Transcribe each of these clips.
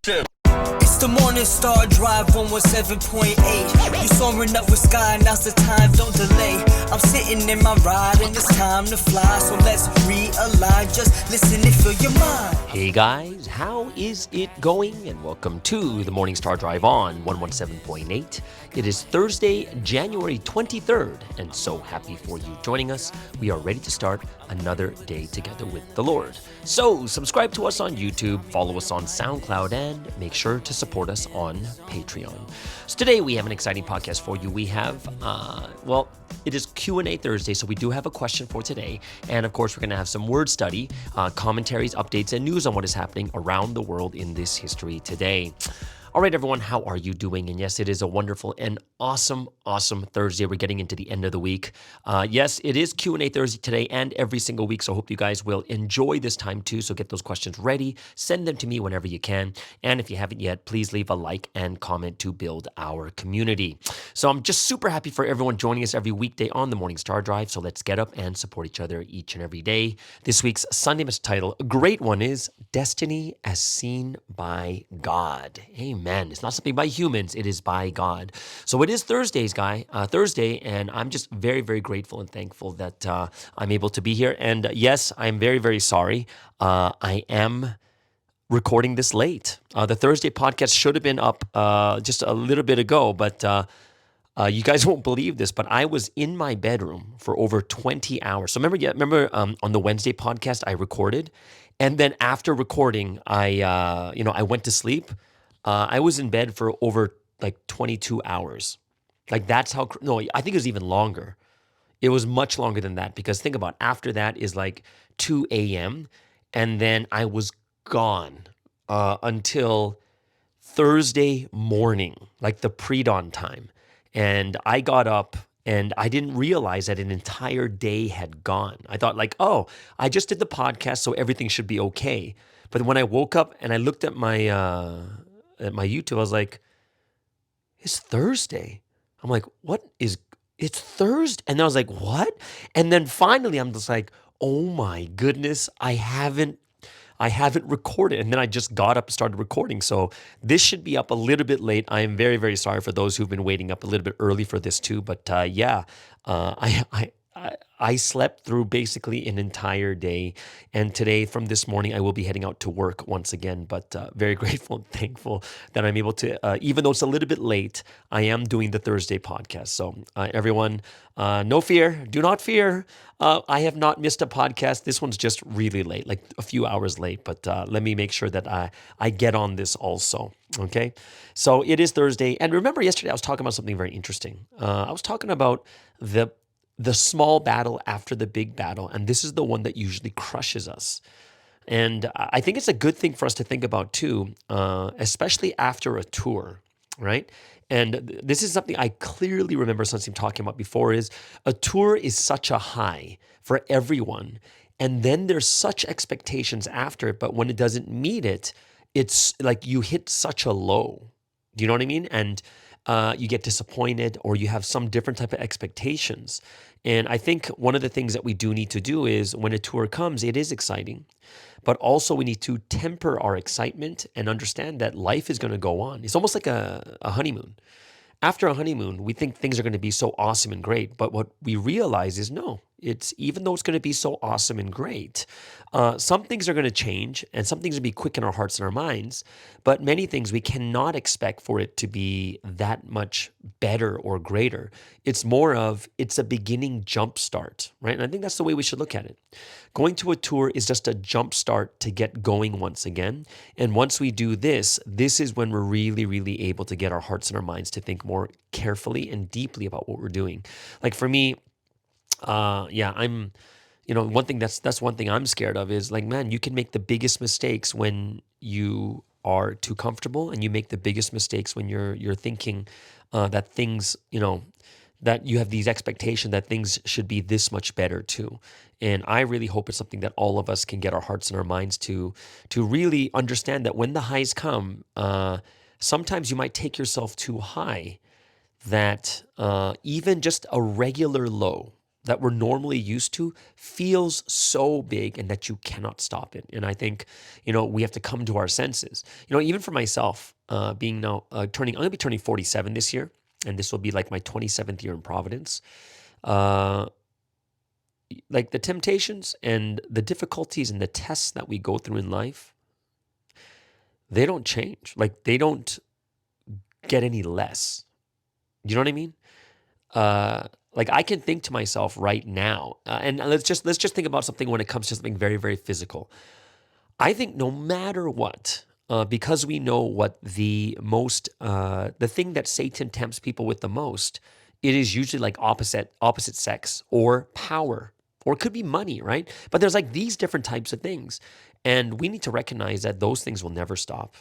It's the Morning Star Drive 117.8. You soaring up with sky, now's the time, don't delay. I'm sitting in my ride and it's time to fly. So let's realign, just listen and fill your mind. Hey guys, how is it going? And welcome to the Morning Star Drive on 117.8. It is Thursday, January 23rd, and so happy for you joining us. We are ready to start another day together with the Lord. So subscribe to us on YouTube, follow us on SoundCloud, and make sure to support us on Patreon. So today we have an exciting podcast for you. We have, it is QNA Thursday, so we do have a question for today. And of course, we're going to have some word study, commentaries, updates, and news on what is happening around the world in this history today. All right, everyone, how are you doing? And yes, it is a wonderful and awesome Thursday. We're getting into the end of the week. Yes, it is Q&A Thursday today and every single week, so I hope you guys will enjoy this time too. So get those questions ready. Send them to me whenever you can. And if you haven't yet, please leave a like and comment to build our community. So I'm just super happy for everyone joining us every weekday on the Morning Star Drive. So let's get up and support each other each and every day. This week's Sunday Message title, a great one, is Destiny as Seen by God. Amen. It's not something by humans, it is by God. So it is Thursday, and I'm just very, very grateful and thankful that I'm able to be here. And yes, I'm very, very sorry. I am recording this late. The Thursday podcast should have been up just a little bit ago, but you guys won't believe this, but I was in my bedroom for over 20 hours. So remember on the Wednesday podcast I recorded, and then after recording, I went to sleep. I was in bed for over like 22 hours. Like that's how, no, I think it was even longer. It was much longer than that because think about after that is like 2 a.m. And then I was gone until Thursday morning, like the pre-dawn time. And I got up and I didn't realize that an entire day had gone. I thought like, oh, I just did the podcast, so everything should be okay. But when I woke up and I looked at my YouTube, I was like, it's Thursday. I'm like, it's Thursday? And I was like, what? And then finally I'm just like, oh my goodness, I haven't recorded. And then I just got up and started recording. So this should be up a little bit late. I am very, very sorry for those who've been waiting up a little bit early for this too. But I slept through basically an entire day. And today, from this morning, I will be heading out to work once again. But very grateful and thankful that I'm able to, even though it's a little bit late, I am doing the Thursday podcast. So everyone, no fear, do not fear. I have not missed a podcast. This one's just really late, like a few hours late. But let me make sure that I get on this also. Okay, so it is Thursday. And remember yesterday I was talking about something very interesting. I was talking about the small battle after the big battle, and this is the one that usually crushes us. And I think it's a good thing for us to think about too, especially after a tour, right? And this is something I clearly remember something talking about before is a tour is such a high for everyone. And then there's such expectations after it, but when it doesn't meet it, it's like you hit such a low. Do you know what I mean? And you get disappointed or you have some different type of expectations. And I think one of the things that we do need to do is when a tour comes, it is exciting. But also we need to temper our excitement and understand that life is going to go on. It's almost like a honeymoon. After a honeymoon, we think things are going to be so awesome and great. But what we realize is no, even though it's going to be so awesome and great, some things are going to change and some things will be quick in our hearts and our minds. But many things we cannot expect for it to be that much better or greater. It's more of it's a beginning jump start, right? And I think that's the way we should look at it. Going to a tour is just a jump start to get going once again. And once we do this is when we're really, really able to get our hearts and our minds to think more carefully and deeply about what we're doing. Like for me, I'm, one thing that's one thing I'm scared of is like, man, you can make the biggest mistakes when you are too comfortable, and you make the biggest mistakes when you're thinking that things, that you have these expectations that things should be this much better too. And I really hope it's something that all of us can get our hearts and our minds to really understand that when the highs come, sometimes you might take yourself too high, that even just a regular low, that we're normally used to feels so big and that you cannot stop it. And I think, we have to come to our senses. Even for myself, being now I'm going to be turning 47 this year, and this will be like my 27th year in Providence. Like the temptations and the difficulties and the tests that we go through in life, they don't change. Like they don't get any less. You know what I mean? Like I can think to myself right now, and let's just think about something when it comes to something very, very physical. I think no matter what, because we know what the thing that Satan tempts people with the most, it is usually like opposite sex or power, or it could be money, right? But there's like these different types of things, and we need to recognize that those things will never stop.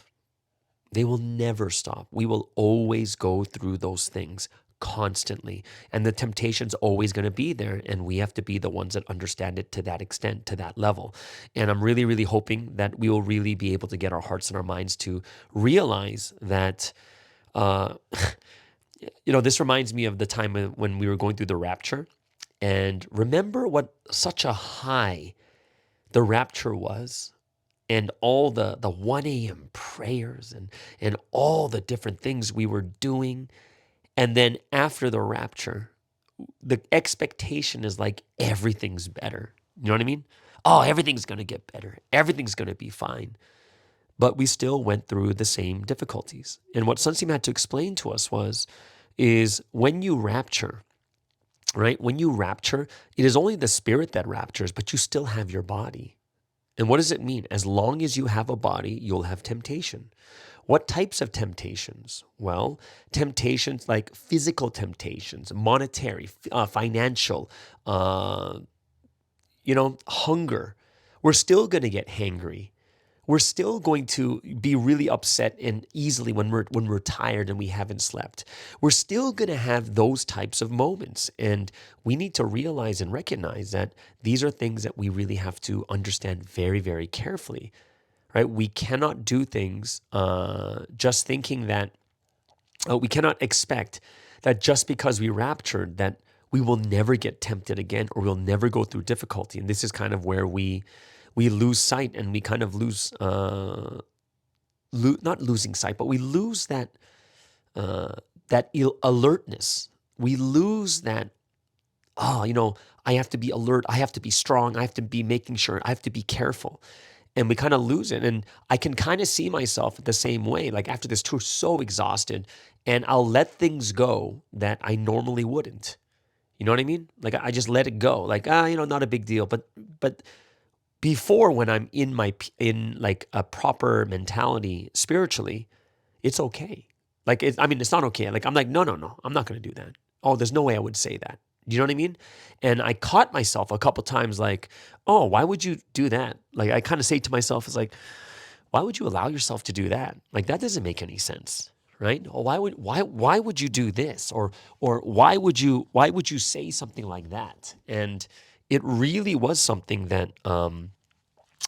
They will never stop. We will always go through those things constantly. And the temptation's always going to be there. And we have to be the ones that understand it to that extent, to that level. And I'm really, really hoping that we will really be able to get our hearts and our minds to realize that, this reminds me of the time when we were going through the rapture. And remember what such a high the rapture was? And all the 1 a.m. prayers and all the different things we were doing. And then after the rapture, the expectation is like everything's better. You know what I mean? Oh, everything's going to get better. Everything's going to be fine. But we still went through the same difficulties. And what Sunseem had to explain to us is when you rapture, right? When you rapture, it is only the spirit that raptures, but you still have your body. And what does it mean? As long as you have a body, you'll have temptation. What types of temptations? Well, temptations like physical temptations, monetary, financial, hunger. We're still going to get hangry. We're still going to be really upset and easily when we're tired and we haven't slept. We're still going to have those types of moments. And we need to realize and recognize that these are things that we really have to understand very, very carefully, right? We cannot do things just thinking that, we cannot expect that just because we raptured that we will never get tempted again or we'll never go through difficulty. And this is kind of where we lose sight and we kind of lose, not losing sight, but we lose that alertness. We lose that, I have to be alert. I have to be strong. I have to be making sure. I have to be careful. And we kind of lose it. And I can kind of see myself the same way, like after this tour, so exhausted, and I'll let things go that I normally wouldn't. You know what I mean? Like I just let it go. Like, not a big deal. But before, when I'm in like a proper mentality spiritually, it's okay. Like, it's not okay. Like, I'm like, no, I'm not going to do that. Oh, there's no way I would say that. You know what I mean? And I caught myself a couple times like, oh, why would you do that? Like, I kind of say to myself, it's like, why would you allow yourself to do that? Like, that doesn't make any sense, right? Or why would you do this? Or why would you say something like that? And it really was something that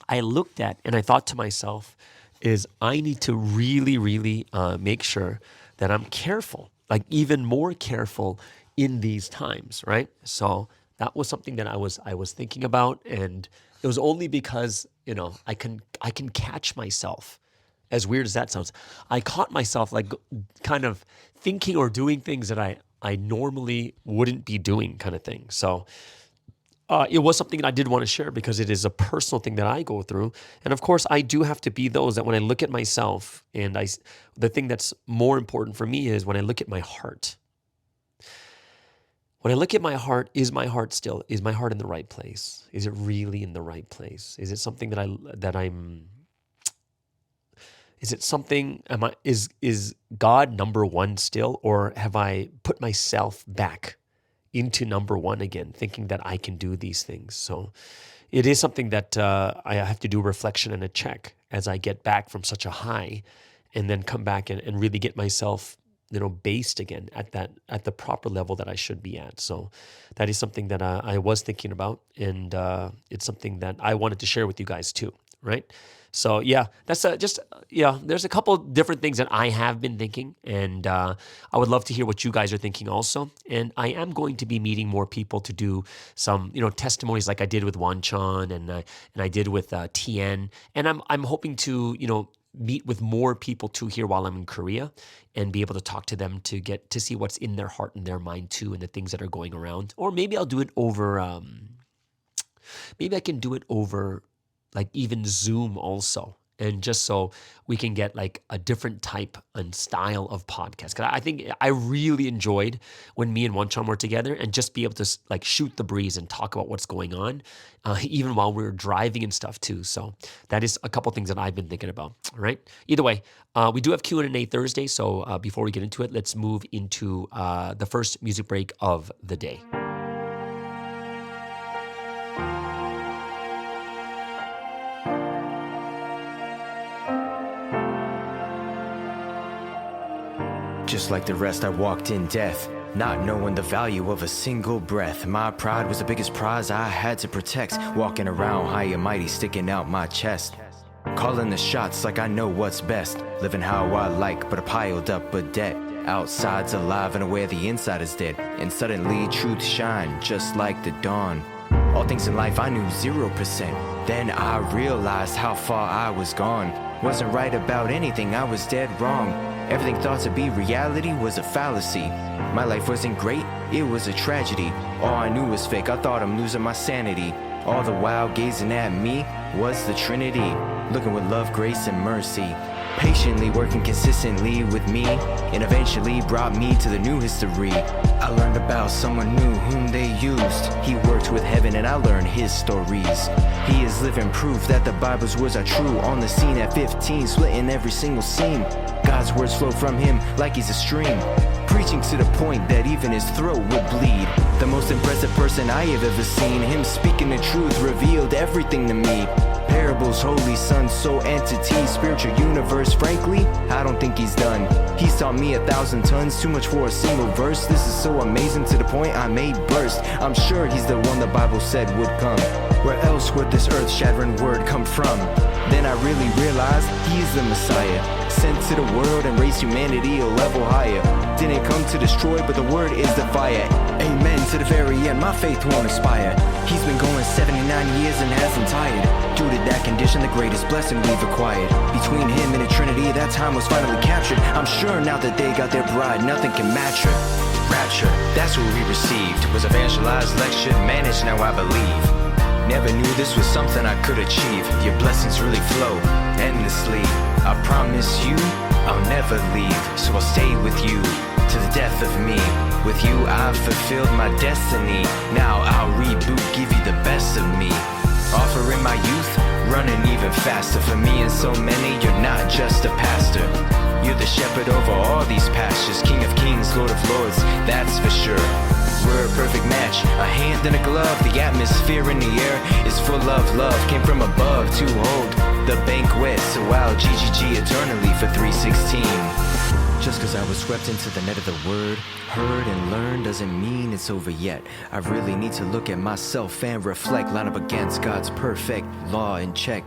I looked at and I thought to myself is I need to really, really make sure that I'm careful, like even more careful in these times, right? So that was something that I was thinking about, and it was only because I can catch myself. As weird as that sounds, I caught myself like kind of thinking or doing things that I normally wouldn't be doing, kind of thing. So it was something that I did want to share because it is a personal thing that I go through. And of course, I do have to be those that when I look at myself, and the thing that's more important for me is when I look at my heart. When I look at my heart, is my heart in the right place? Is it really in the right place? Is it something is God number one still, or have I put myself back into number one again, thinking that I can do these things? So it is something that I have to do reflection and a check as I get back from such a high, and then come back and really get myself based again at the proper level that I should be at. So that is something that I was thinking about, and it's something that I wanted to share with you guys too, right? So yeah, that's there's a couple different things that I have been thinking, and I would love to hear what you guys are thinking also. And I am going to be meeting more people to do some, testimonies like I did with Wanchan and I did with Tien, and I'm hoping to, meet with more people too here while I'm in Korea and be able to talk to them to get to see what's in their heart and their mind too, and the things that are going around. Or maybe I'll do it over. Maybe I can do it over like even Zoom also. And just so we can get like a different type and style of podcast. Because I think I really enjoyed when me and Wanchan were together and just be able to like shoot the breeze and talk about what's going on, even while we were driving and stuff too. So that is a couple things that I've been thinking about. All right. Either way, we do have QNA Thursday. So before we get into it, let's move into the first music break of the day. Just like the rest, I walked in death, not knowing the value of a single breath. My pride was the biggest prize I had to protect, walking around high and mighty, sticking out my chest. Calling the shots like I know what's best, living how I like, but I piled up a debt. Outside's alive and aware the inside is dead, and suddenly truth shine just like the dawn. All things in life I knew 0%, then I realized how far I was gone. Wasn't right about anything, I was dead wrong. Everything thought to be reality was a fallacy. My life wasn't great, it was a tragedy. All I knew was fake, I thought I'm losing my sanity. All the while gazing at me was the Trinity, looking with love, grace, and mercy. Patiently working consistently with me, and eventually brought me to the new history. I learned about someone new whom they used. He worked with heaven and I learned his stories. He is living proof that the Bible's words are true. On the scene at 15, splitting every single seam. God's words flow from him like he's a stream, preaching to the point that even his throat would bleed. The most impressive person I have ever seen. Him speaking the truth revealed everything to me. Parables, Holy Son, soul entity, spiritual universe. Frankly, I don't think he's done. He's taught me 1,000 tons, too much for a single verse. This is so amazing to the point I may burst. I'm sure he's the one the Bible said would come. Where else would this earth-shattering word come from? Then I really realized he is the Messiah, sent to the world and raised humanity a level higher. Didn't come to destroy, but the word is the fire. Amen to the very end, my faith won't expire. He's been going 79 years and hasn't tired. Due to that condition, the greatest blessing we've acquired. Between him and the Trinity, that time was finally captured. I'm sure now that they got their bride, nothing can match her. Rapture, that's what we received. Was evangelized, lectured, managed, now I believe. Never knew this was something I could achieve. Your blessings really flow endlessly. I promise you, I'll never leave. So I'll stay with you to the death of me. With you, I've fulfilled my destiny. Now I'll reboot, give you the best of me. Offering my youth, running even faster. For me and so many, you're not just a pastor. You're the shepherd over all these pastures. King of kings, Lord of lords, that's for sure. We're a perfect match, a hand and a glove. The atmosphere in the air is full of love. Came from above to hold the banquet. So I'll GGG eternally for 316. Just cause I was swept into the net of the word, heard and learned, doesn't mean it's over yet. I really need to look at myself and reflect, line up against God's perfect law and check.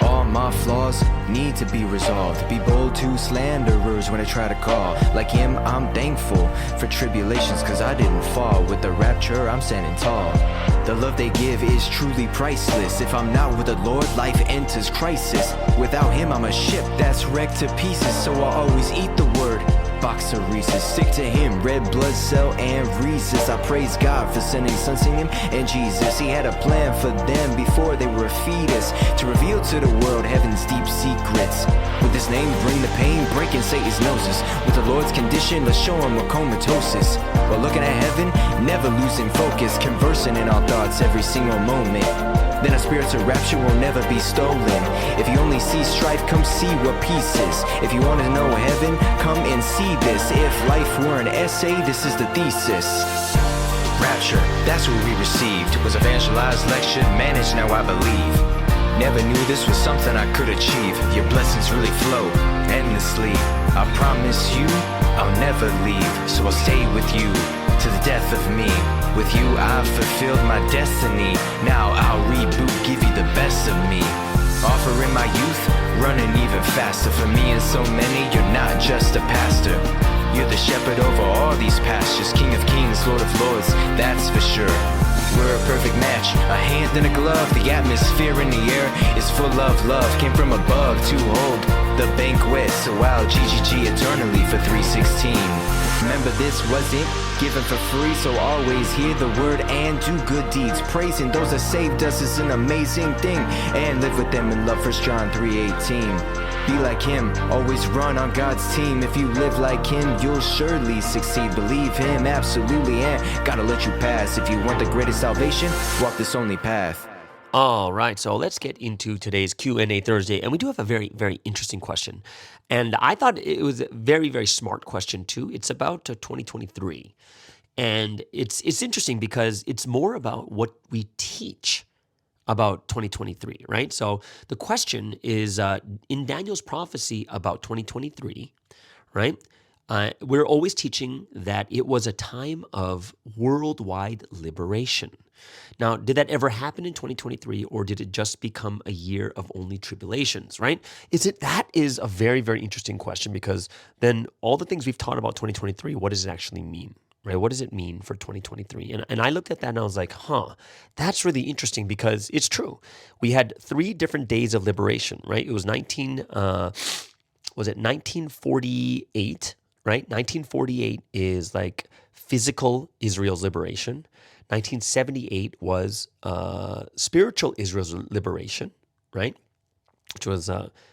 All my flaws need to be resolved. Be bold to slanderers when I try to call. Like him, I'm thankful for tribulations, cause I didn't fall. With the rapture, I'm standing tall. The love they give is truly priceless. If I'm not with the Lord, life enters crisis. Without him, I'm a ship that's wrecked to pieces. So I'll always eat the word. Box of Reese's, stick to him, red blood cell and Reese's. I praise God for sending Son, sing him, and Jesus. He had a plan for them before they were a fetus, to reveal to the world heaven's deep secrets. With his name, bring the pain, breaking Satan's noses. With the Lord's condition, let's show him what comatosis. While looking at heaven, never losing focus, conversing in our thoughts every single moment. Then our spiritual rapture will never be stolen. If you only see strife, come see what peace is. If you want to know heaven, come and see this. If life were an essay, this is the thesis. Rapture, that's what we received. Was evangelized, lectured, managed, now I believe. Never knew this was something I could achieve. Your blessings really flow endlessly. I promise you, I'll never leave. So I'll stay with you to the death of me. With you, I've fulfilled my destiny. Now I'll reboot, give you the best of me. Offering my youth, running even faster. For me and so many, you're not just a pastor. You're the shepherd over all these pastures. King of kings, Lord of lords, that's for sure. We're a perfect match, a hand and a glove. The atmosphere in the air is full of love. Came from above to hold the banquet. So I'll GGG eternally for 316. Remember, this wasn't given for free, so always hear the word and do good deeds. Praising those that saved us is an amazing thing. And live with them in love, 1 John 3:18. Be like him, always run on God's team. If you live like him, you'll surely succeed. Believe him, absolutely, and gotta let you pass. If you want the greatest salvation, walk this only path. All right, so let's get into today's Q&A Thursday, and we do have a very, very interesting question. And I thought it was a very, very smart question too. It's about 2023, and it's interesting because it's more about what we teach about 2023, right? So the question is, in Daniel's prophecy about 2023, right? We're always teaching that it was a time of worldwide liberation. Now, did that ever happen in 2023, or did it just become a year of only tribulations, right? That is a very, very interesting question, because then all the things we've taught about 2023, what does it actually mean, right? What does it mean for 2023? And I looked at that and I was like, that's really interesting, because it's true. We had 3 different days of liberation, right? It was 1948, right? 1948 is like physical Israel's liberation. 1978 was spiritual Israel's liberation, right? Which was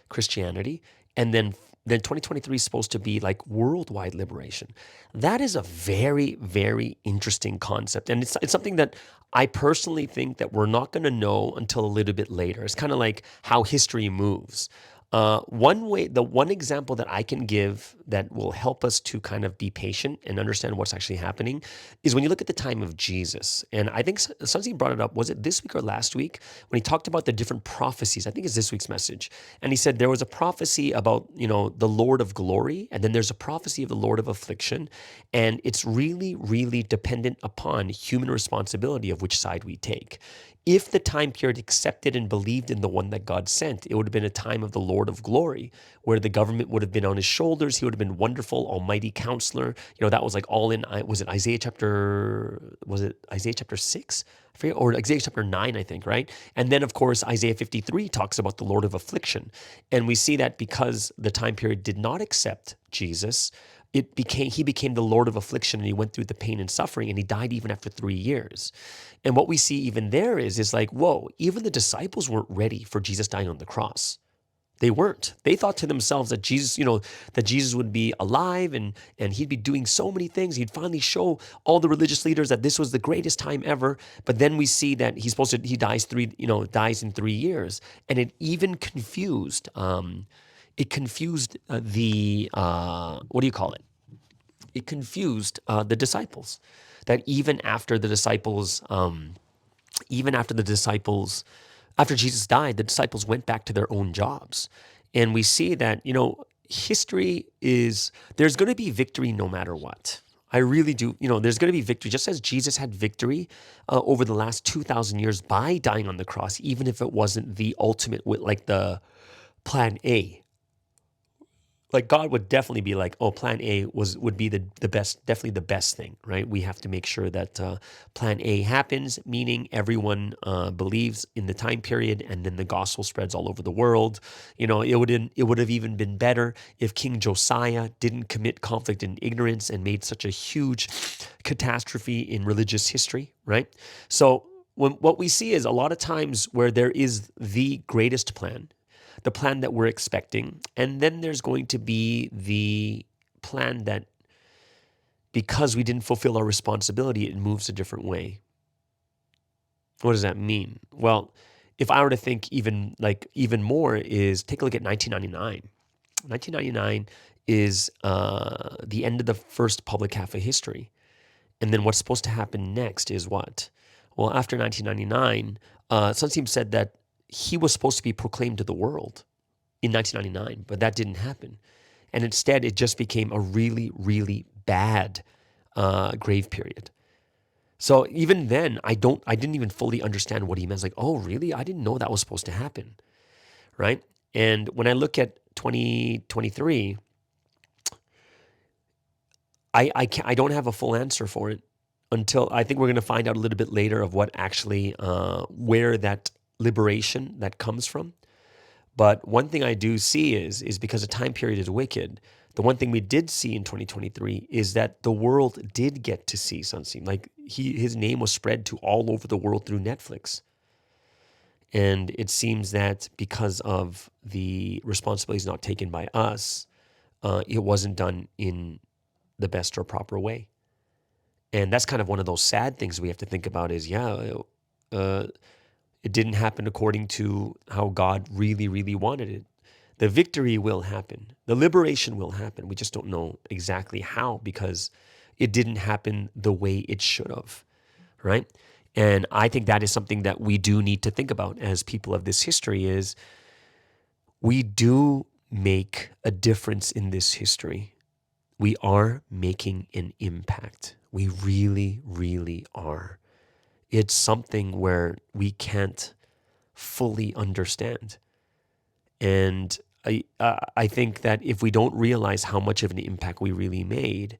Christianity. And then 2023 is supposed to be like worldwide liberation. That is a very, very interesting concept. And it's something that I personally think that we're not going to know until a little bit later. It's kind of like how history moves. The one example that I can give that will help us to kind of be patient and understand what's actually happening is when you look at the time of Jesus. And I think something brought it up, was it this week or last week, when he talked about the different prophecies? I think it's this week's message. And he said there was a prophecy about, the Lord of glory, and then there's a prophecy of the Lord of affliction. And it's really, really dependent upon human responsibility of which side we take. If the time period accepted and believed in the one that God sent, it would have been a time of the Lord of glory, where the government would have been on his shoulders. He would have been wonderful, almighty counselor. That was like all in, was it Isaiah chapter 6? I forget, or Isaiah chapter 9, I think, right? And then, of course, Isaiah 53 talks about the Lord of affliction. And we see that because the time period did not accept Jesus, he became the Lord of affliction, and he went through the pain and suffering, and he died even after 3 years. And what we see even there is like, whoa, even the disciples weren't ready for Jesus dying on the cross. They weren't. They thought to themselves that Jesus would be alive and he'd be doing so many things. He'd finally show all the religious leaders that this was the greatest time ever. But then we see that he dies in 3 years. And it even confused, the disciples. That after Jesus died, the disciples went back to their own jobs. And we see that, history there's going to be victory no matter what. I really do. There's going to be victory, just as Jesus had victory over the last 2,000 years by dying on the cross, even if it wasn't the ultimate, like the plan A. Like God would definitely be like, plan A would be the best, definitely the best thing, right? We have to make sure that plan A happens, meaning everyone believes in the time period, and then the gospel spreads all over the world. It would have even been better if King Josiah didn't commit conflict and ignorance and made such a huge catastrophe in religious history, right? So what we see is a lot of times where there is the greatest plan, the plan that we're expecting, and then there's going to be the plan that, because we didn't fulfill our responsibility, it moves a different way. What does that mean? Well, if I were to think even more, is take a look at 1999. 1999 is the end of the first public half of history. And then what's supposed to happen next is what? Well, after 1999, Sunseem said that he was supposed to be proclaimed to the world in 1999, but that didn't happen. And instead, it just became a really, really bad grave period. So even then, I didn't even fully understand what he meant. Like, oh, really? I didn't know that was supposed to happen, right? And when I look at 2023, I don't have a full answer for it until I think we're going to find out a little bit later of what actually, where that liberation that comes from. But one thing I do see is because the time period is wicked, the one thing we did see in 2023 is that the world did get to see Sunseam. Like his name was spread to all over the world through Netflix. And it seems that because of the responsibilities not taken by us, it wasn't done in the best or proper way. And that's kind of one of those sad things we have to think about is, it didn't happen according to how God really, really wanted it. The victory will happen. The liberation will happen. We just don't know exactly how because it didn't happen the way it should have, right? And I think that is something that we do need to think about as people of this history is we do make a difference in this history. We are making an impact. We really, really are. It's something where we can't fully understand. And I think that if we don't realize how much of an impact we really made,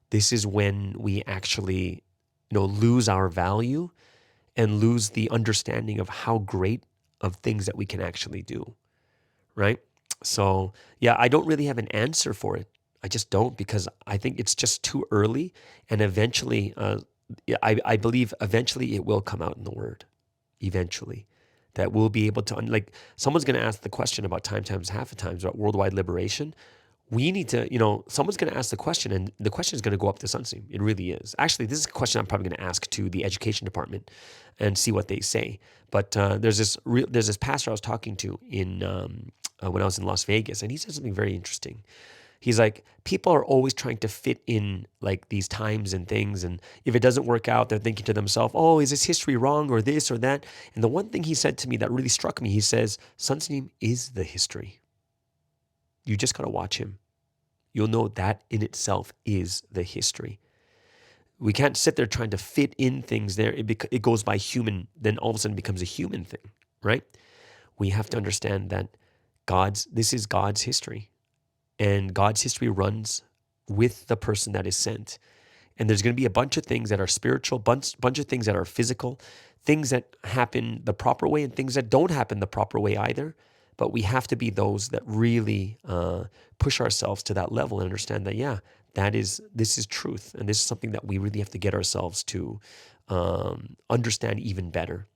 this is when we actually, lose our value and lose the understanding of how great of things that we can actually do, right? So, I don't really have an answer for it. I just don't because I think it's just too early, and eventually, I believe eventually it will come out in the Word, eventually. That we'll be able to, someone's going to ask the question about time times half a times about worldwide liberation. We need to, someone's going to ask the question, and the question is going to go up to Sunseam. It really is. Actually, this is a question I'm probably going to ask to the education department and see what they say. But there's this pastor I was talking to in when I was in Las Vegas, and he said something very interesting. He's like, people are always trying to fit in like these times and things. And if it doesn't work out, they're thinking to themselves, oh, is this history wrong or this or that? And the one thing he said to me that really struck me, he says, Sunseam is the history. You just got to watch him. You'll know that in itself is the history. We can't sit there trying to fit in things there. It goes by human, then all of a sudden it becomes a human thing, right? We have to understand that this is God's history. And God's history runs with the person that is sent. And there's going to be a bunch of things that are spiritual, bunch of things that are physical, things that happen the proper way and things that don't happen the proper way either. But we have to be those that really push ourselves to that level and understand that, this is truth. And this is something that we really have to get ourselves to understand even better,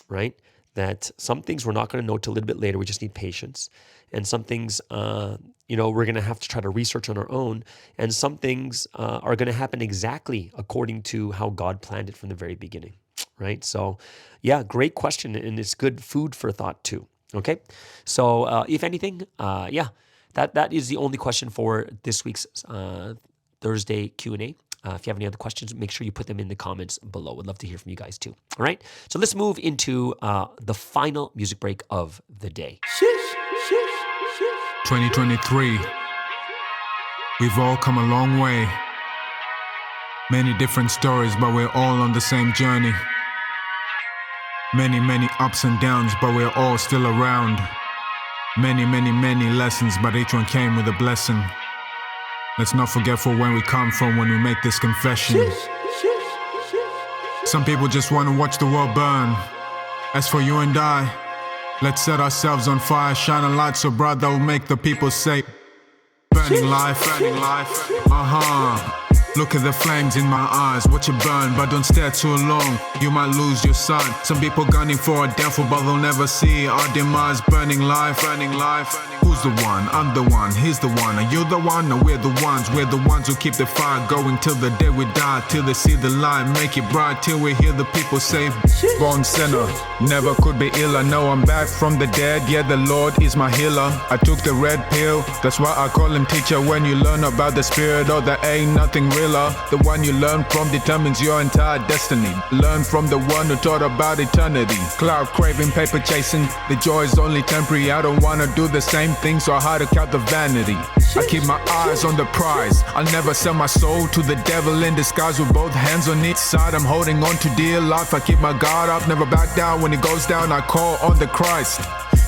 right? That some things we're not going to know till a little bit later. We just need patience. And some things, we're going to have to try to research on our own. And some things are going to happen exactly according to how God planned it from the very beginning, right? So, great question. And it's good food for thought too, okay? So if anything, that is the only question for this week's Thursday Q&A. If you have any other questions, make sure you put them in the comments below. Would love to hear from you guys too. All right. So let's move into the final music break of the day. 2023. We've all come a long way. Many different stories, but we're all on the same journey. Many, many ups and downs, but we're all still around. Many, many, many lessons, but each one came with a blessing. Let's not forget for when we come from when we make this confession. Some people just want to watch the world burn. As for you and I, let's set ourselves on fire, shine a light so bright that will make the people say, burning life, Look at the flames in my eyes, watch it burn, but don't stare too long, you might lose your sight. Some people gunning for our downfall, but they'll never see our demise. Burning life. Who's the one? I'm the one, he's the one. Are you the one? No, we're the ones who keep the fire going till the day we die, till they see the light, make it bright, till we hear the people say, born sinner, never could be ill. I know I'm back from the dead, yeah, the Lord is my healer. I took the red pill, that's why I call him teacher. When you learn about the spirit, oh, there ain't nothing realer. The one you learn from determines your entire destiny. Learn from the one who taught about eternity. Cloud craving, paper chasing, the joy is only temporary. I don't wanna do the same thing, so I had to count the vanity. I keep my eyes on the prize. I'll never sell my soul to the devil in disguise. With both hands on each side, I'm holding on to dear life. I keep my guard up, never back down. When it goes down, I call on the Christ.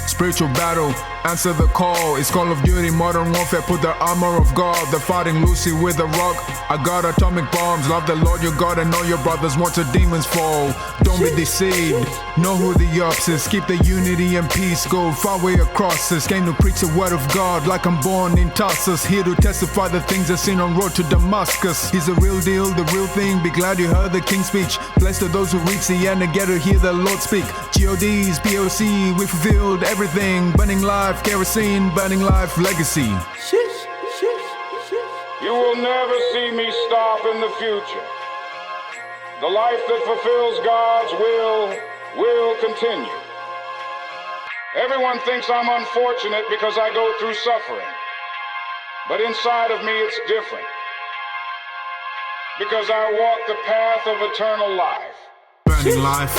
Spiritual battle, answer the call. It's Call of Duty, modern warfare. Put the armor of God. They're fighting Lucy with a rock. I got atomic bombs. Love the Lord your God and know your brothers want your demons fall. Don't be deceived. Know who the ops is. Keep the unity and peace. Go far way across this. Came to preach the word of God like I'm born in Tarsus. Here to testify the things I've seen on road to Damascus. He's a real deal, the real thing. Be glad you heard the King's speech. Blessed are those who reach the end and get to hear the Lord speak. GODs, POC, we fulfilled everything. Burning life, kerosene, burning life, legacy. You will never see me stop in the future. The life that fulfills God's will continue. Everyone thinks I'm unfortunate because I go through suffering. But inside of me it's different. Because I walk the path of eternal life. Burning life,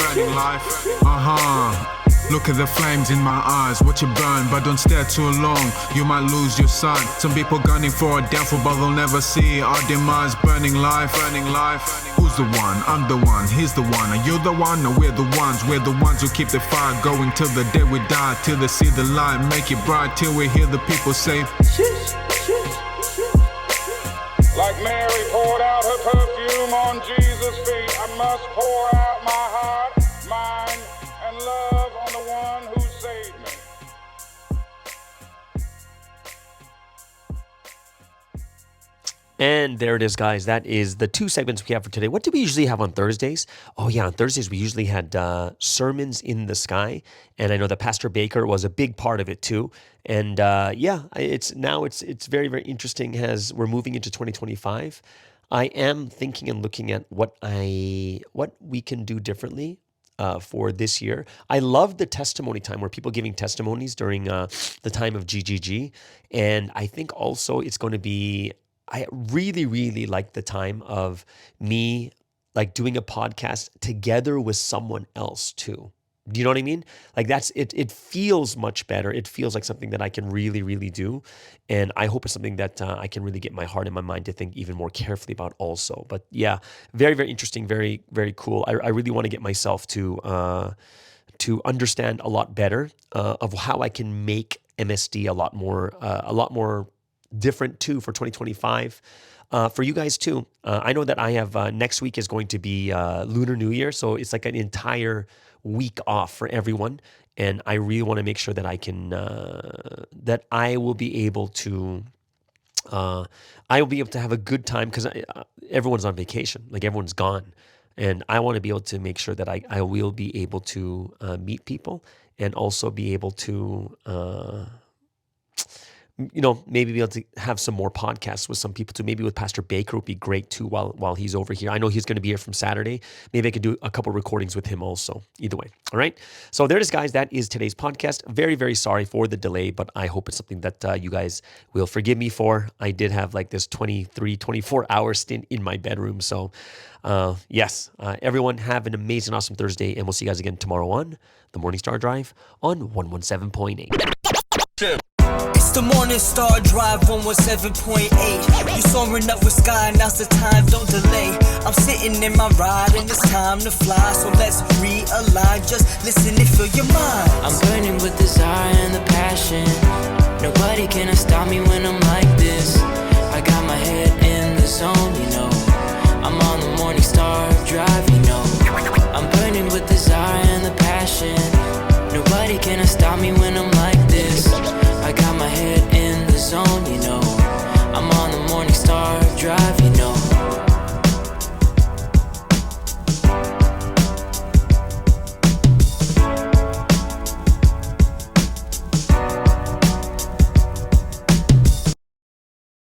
Look at the flames in my eyes, watch it burn, but don't stare too long, you might lose your sight. Some people gunning for a downfall, but they'll never see our demise. Burning life. Who's the one? I'm the one, he's the one. Are you the one? No, we're the ones who keep the fire going till the day we die, till they see the light, make it bright, till we hear the people say, like Mary poured out her perfume on Jesus' feet, I must pour out my heart, mind, and love on the one who saved me. And there it is, guys. That is the two segments we have for today. What do we usually have on Thursdays? Oh, yeah, on Thursdays we usually had sermons in the sky, and I know that Pastor Baker was a big part of it too. And it's very, very interesting as we're moving into 2025. I am thinking and looking at what we can do differently for this year. I love the testimony time where people giving testimonies during the time of GGG, and I think also it's going to be. I really, really like the time of me like doing a podcast together with someone else too. Do you know what I mean? Like that's it. It feels much better. It feels like something that I can really, really do, and I hope it's something that I can really get my heart and my mind to think even more carefully about also. But yeah, very, very interesting. Very, very cool. I really want to get myself to understand a lot better of how I can make MSD a lot more different too for 2025. For you guys too. I know that I have next week is going to be Lunar New Year, so it's like an entire week off for everyone, and I really want to make sure that I can that I will be able to have a good time because everyone's on vacation, like everyone's gone, and I want to be able to make sure that I will be able to meet people and also be able to maybe be able to have some more podcasts with some people too. Maybe with Pastor Baker would be great too while he's over here. I know he's going to be here from Saturday. Maybe I could do a couple recordings with him also. Either way. All right. So there it is, guys. That is today's podcast. Very, very sorry for the delay, but I hope it's something that you guys will forgive me for. I did have like this 24-hour stint in my bedroom. So yes, everyone have an amazing, awesome Thursday, and we'll see you guys again tomorrow on the Morning Star Drive on 117.8. It's the Morning Star Drive 117.8. You soaring up with sky, now's the time, don't delay. I'm sitting in my ride and it's time to fly. So let's realign, just listen and fill your mind. I'm burning with desire and the passion. Nobody can stop me when I'm like this. I got my head in the zone, you know. I'm on the Morning Star Drive, you know. I'm burning with desire and the passion. Nobody can stop me when I'm like this. I got my head in the zone, you know. I'm on the Morning Star Drive,